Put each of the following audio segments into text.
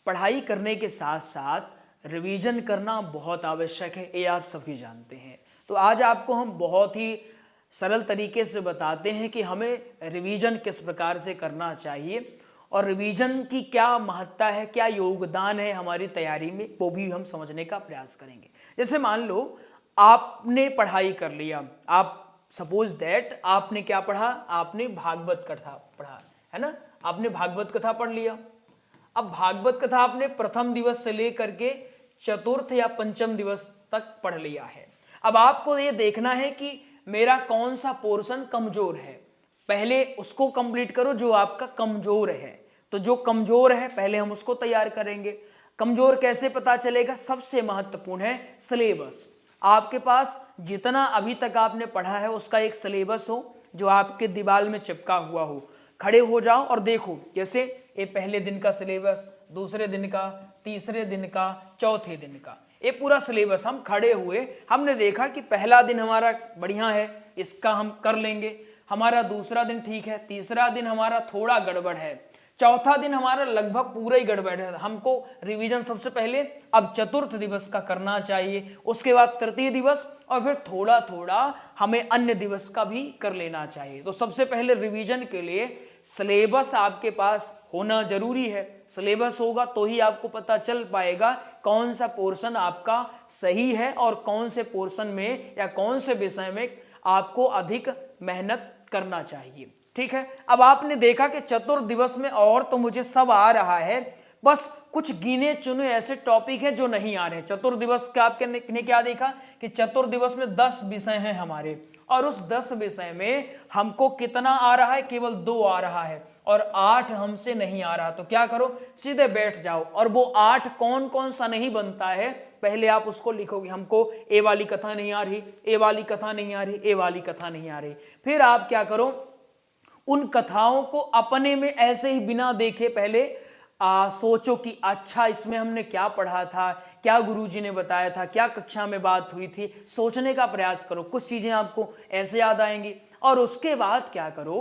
पढ़ाई करने के साथ साथ रिवीजन करना बहुत आवश्यक है, ये आप सभी जानते हैं। तो आज आपको हम बहुत ही सरल तरीके से बताते हैं कि हमें रिवीजन किस प्रकार से करना चाहिए और रिवीजन की क्या महत्ता है, क्या योगदान है हमारी तैयारी में, वो भी हम समझने का प्रयास करेंगे। जैसे मान लो आपने पढ़ाई कर लिया, आप सपोज दैट आपने क्या पढ़ा, आपने भागवत कथा पढ़ा, है ना, आपने भागवत कथा पढ़ लिया। अब भागवत कथा आपने प्रथम दिवस से लेकर के चतुर्थ या पंचम दिवस तक पढ़ लिया है। अब आपको ये देखना है कि मेरा कौन सा पोर्शन कमजोर है, पहले उसको कंप्लीट करो जो आपका कमजोर है। तो जो कमजोर है पहले हम उसको तैयार करेंगे। कमजोर कैसे पता चलेगा? सबसे महत्वपूर्ण है सिलेबस। आपके पास जितना अभी तक आपने पढ़ा है उसका एक सिलेबस हो जो आपके दीवार में चिपका हुआ हो। खड़े हो जाओ और देखो, जैसे ये पहले दिन का सिलेबस, दूसरे दिन का, तीसरे दिन का, चौथे दिन का, ये पूरा सिलेबस हम खड़े हुए, हमने देखा कि पहला दिन हमारा बढ़िया है, इसका हम कर लेंगे, हमारा दूसरा दिन ठीक है, तीसरा दिन हमारा थोड़ा गड़बड़ है, चौथा दिन हमारा लगभग पूरा ही गड़बड़ है। हमको रिवीजन सबसे पहले अब चतुर्थ दिवस का करना चाहिए, उसके बाद तृतीय दिवस, और फिर थोड़ा थोड़ा हमें अन्य दिवस का भी कर लेना चाहिए। तो सबसे पहले रिवीजन के लिए सिलेबस आपके पास होना जरूरी है। सिलेबस होगा तो ही आपको पता चल पाएगा कौन सा पोर्शन आपका सही है और कौन से पोर्शन में या कौन से विषय में आपको अधिक मेहनत करना चाहिए। ठीक है, अब आपने देखा कि चतुर्थ दिवस में और तो मुझे सब आ रहा है, बस कुछ गिने चुने ऐसे टॉपिक हैं जो नहीं आ रहे हैं। चतुर्थ दिवस का आपने क्या देखा कि चतुर्थ दिवस में 10 विषय हैं हमारे, और उस 10 विषय में हमको कितना आ रहा है? केवल 2 आ रहा है और 8 हमसे नहीं आ रहा। तो क्या करो, सीधे बैठ जाओ और वो 8 कौन कौन सा नहीं बनता है पहले आप उसको लिखोगे। हमको ए वाली कथा नहीं आ रही, ए वाली कथा नहीं आ रही, ए वाली कथा नहीं आ रही। फिर आप क्या करो, उन कथाओं को अपने में ऐसे ही बिना देखे पहले सोचो कि अच्छा इसमें हमने क्या पढ़ा था, क्या गुरुजी ने बताया था, क्या कक्षा में बात हुई थी, सोचने का प्रयास करो। कुछ चीजें आपको ऐसे याद आएंगी और उसके बाद क्या करो,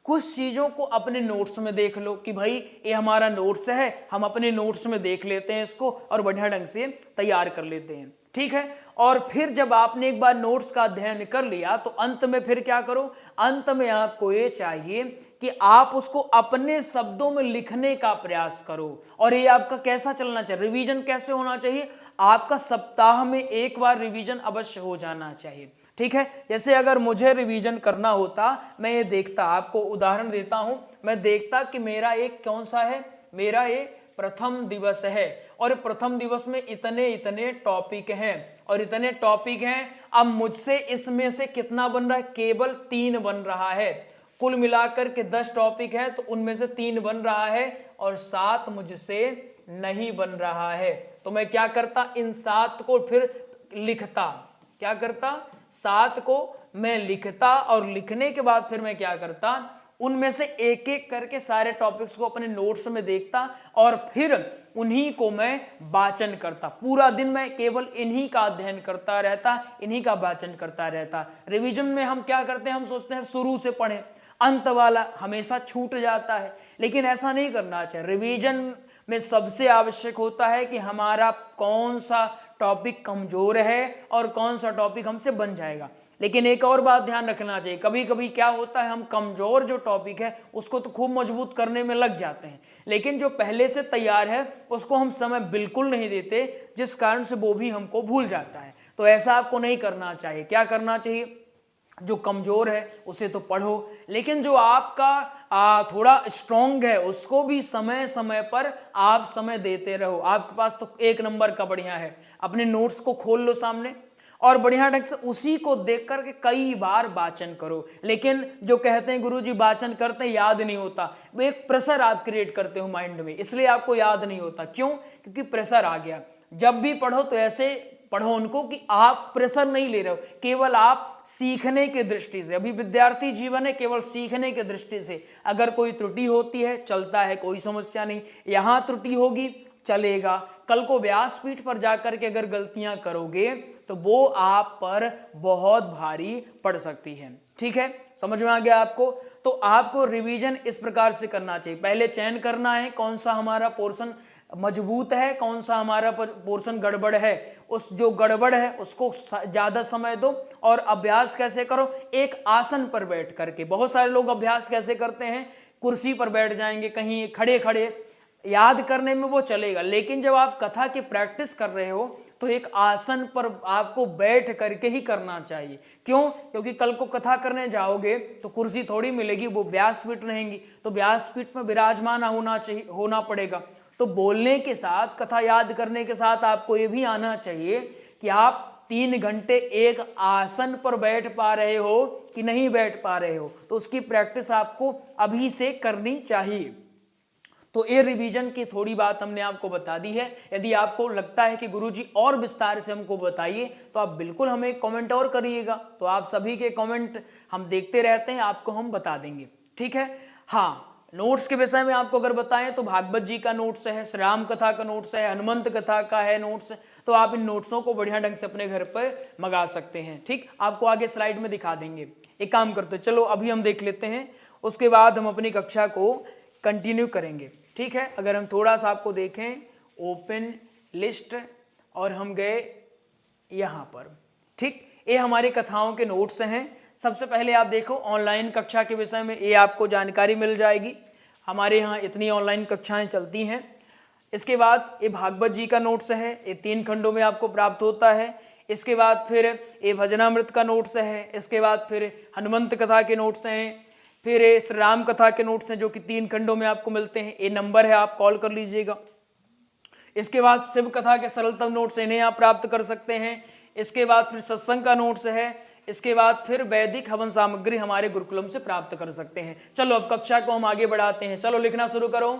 कुछ चीजों को अपने नोट्स में देख लो कि भाई ये हमारा नोट्स है, हम अपने नोट्स में देख लेते हैं इसको और बढ़िया ढंग से तैयार कर लेते हैं। ठीक है, और फिर जब आपने एक बार नोट्स का अध्ययन कर लिया तो अंत में फिर क्या करो, अंत में आपको ये चाहिए कि आप उसको अपने शब्दों में लिखने का प्रयास करो। और ये आपका कैसा चलना चाहिए, रिवीजन कैसे होना चाहिए, आपका सप्ताह में एक बार रिवीजन अवश्य हो जाना चाहिए। ठीक है, जैसे अगर मुझे रिवीजन करना होता, मैं ये देखता, आपको उदाहरण देता हूं, मैं देखता कि मेरा एक कौन सा है, मेरा एक प्रथम दिवस है और प्रथम दिवस में इतने इतने टॉपिक हैं और इतने टॉपिक हैं। अब मुझसे इसमें से कितना बन रहा है, केवल 3 बन रहा है। कुल मिलाकर के 10 टॉपिक है तो उनमें से 3 बन रहा है और 7 मुझसे नहीं बन रहा है। तो मैं क्या करता, इन 7 को फिर लिखता, क्या करता, 7 को मैं लिखता और लिखने के बाद फिर मैं क्या करता, उनमें से एक एक करके सारे टॉपिक्स को अपने नोट्स में देखता और फिर उन्हीं को मैं वाचन करता। पूरा दिन मैं केवल इन्हीं का अध्ययन करता रहता, इन्हीं का वाचन करता रहता। रिवीजन में हम क्या करते हैं, हम सोचते हैं शुरू से पढ़ें, अंत वाला हमेशा छूट जाता है, लेकिन ऐसा नहीं करना चाहिए। रिवीजन में सबसे आवश्यक होता है कि हमारा कौन सा टॉपिक कमजोर है और कौन सा टॉपिक हमसे बन जाएगा। लेकिन एक और बात ध्यान रखना चाहिए, कभी कभी क्या होता है, हम कमजोर जो टॉपिक है उसको तो खूब मजबूत करने में लग जाते हैं, लेकिन जो पहले से तैयार है उसको हम समय बिल्कुल नहीं देते, जिस कारण से वो भी हमको भूल जाता है। तो ऐसा आपको नहीं करना चाहिए। क्या करना चाहिए, जो कमजोर है उसे तो पढ़ो, लेकिन जो आपका थोड़ा स्ट्रॉन्ग है उसको भी समय समय पर आप समय देते रहो। आपके पास तो 1 नंबर का बढ़िया है, अपने नोट्स को खोल लो सामने और बढ़िया ढंग से उसी को देख करके कई बार वाचन करो। लेकिन जो कहते हैं गुरुजी वाचन करते हैं याद नहीं होता, वो एक प्रेशर आप क्रिएट करते हो माइंड में, इसलिए आपको याद नहीं होता। क्यों? क्योंकि प्रेशर आ गया। जब भी पढ़ो तो ऐसे पढ़ो उनको कि आप प्रेशर नहीं ले रहे हो, केवल आप सीखने की दृष्टि से, अभी विद्यार्थी जीवन है, केवल सीखने की दृष्टि से। अगर कोई त्रुटि होती है चलता है, कोई समस्या नहीं, यहां त्रुटि होगी चलेगा, कल को व्यासपीठ पर जाकर के अगर गलतियां करोगे तो वो आप पर बहुत भारी पड़ सकती है। ठीक है, समझ में आ गया आपको? तो आपको रिवीजन इस प्रकार से करना चाहिए। पहले चयन करना है कौन सा हमारा पोर्शन मजबूत है, कौन सा हमारा पोर्शन गड़बड़ है। उस जो गड़बड़ है उसको ज्यादा समय दो। और अभ्यास कैसे करो, एक आसन पर बैठ करके। बहुत सारे लोग अभ्यास कैसे करते हैं, कुर्सी पर बैठ जाएंगे, कहीं खड़े खड़े, याद करने में वो चलेगा, लेकिन जब आप कथा की प्रैक्टिस कर रहे हो तो एक आसन पर आपको बैठ करके ही करना चाहिए। क्यों? क्योंकि कल को कथा करने जाओगे तो कुर्सी थोड़ी मिलेगी, वो व्यासपीठ रहेंगी, तो व्यासपीठ में विराजमान होना पड़ेगा। तो बोलने के साथ, कथा याद करने के साथ आपको ये भी आना चाहिए कि आप 3 घंटे एक आसन पर बैठ पा रहे हो कि नहीं बैठ पा रहे हो। तो उसकी प्रैक्टिस आपको अभी से करनी चाहिए। तो ये रिवीजन की थोड़ी बात हमने आपको बता दी है। यदि आपको लगता है कि गुरुजी और विस्तार से हमको बताइए तो आप बिल्कुल हमें कमेंट और करिएगा। तो आप सभी के कमेंट हम देखते रहते हैं, आपको हम बता देंगे, ठीक है। हाँ, नोट्स के विषय में आपको अगर बताएं तो भागवत जी का नोट्स है, श्री राम कथा का नोट्स है, हनुमंत कथा का है नोट्स। तो आप इन नोट्सों को बढ़िया ढंग से अपने घर पर मंगा सकते हैं, ठीक। आपको आगे स्लाइड में दिखा देंगे। एक काम करते हैं, चलो अभी हम देख लेते हैं, उसके बाद हम अपनी कक्षा को कंटिन्यू करेंगे, ठीक है। अगर हम थोड़ा सा आपको देखें, ओपन लिस्ट, और हम गए यहाँ पर, ठीक। ये हमारी कथाओं के नोट्स हैं। सबसे पहले आप देखो ऑनलाइन कक्षा के विषय में ये आपको जानकारी मिल जाएगी। हमारे यहाँ इतनी ऑनलाइन कक्षाएं चलती हैं। इसके बाद ये भागवत जी का नोट्स है, ये 3 खंडों में आपको प्राप्त होता है। इसके बाद फिर ये भजनामृत का नोट्स है। इसके बाद फिर हनुमंत कथा के नोट्स हैं। फिर ये श्री राम कथा के नोट्स हैं जो कि 3 खंडों में आपको मिलते हैं। ये नंबर है, आप कॉल कर लीजिएगा। इसके बाद शिव कथा के सरलतम नोट्स, इन्हें आप प्राप्त कर सकते हैं। इसके बाद फिर सत्संग का नोट्स है। इसके बाद फिर वैदिक हवन सामग्री हमारे गुरुकुलम से प्राप्त कर सकते हैं। चलो अब कक्षा को हम आगे बढ़ाते हैं। चलो लिखना शुरू करो।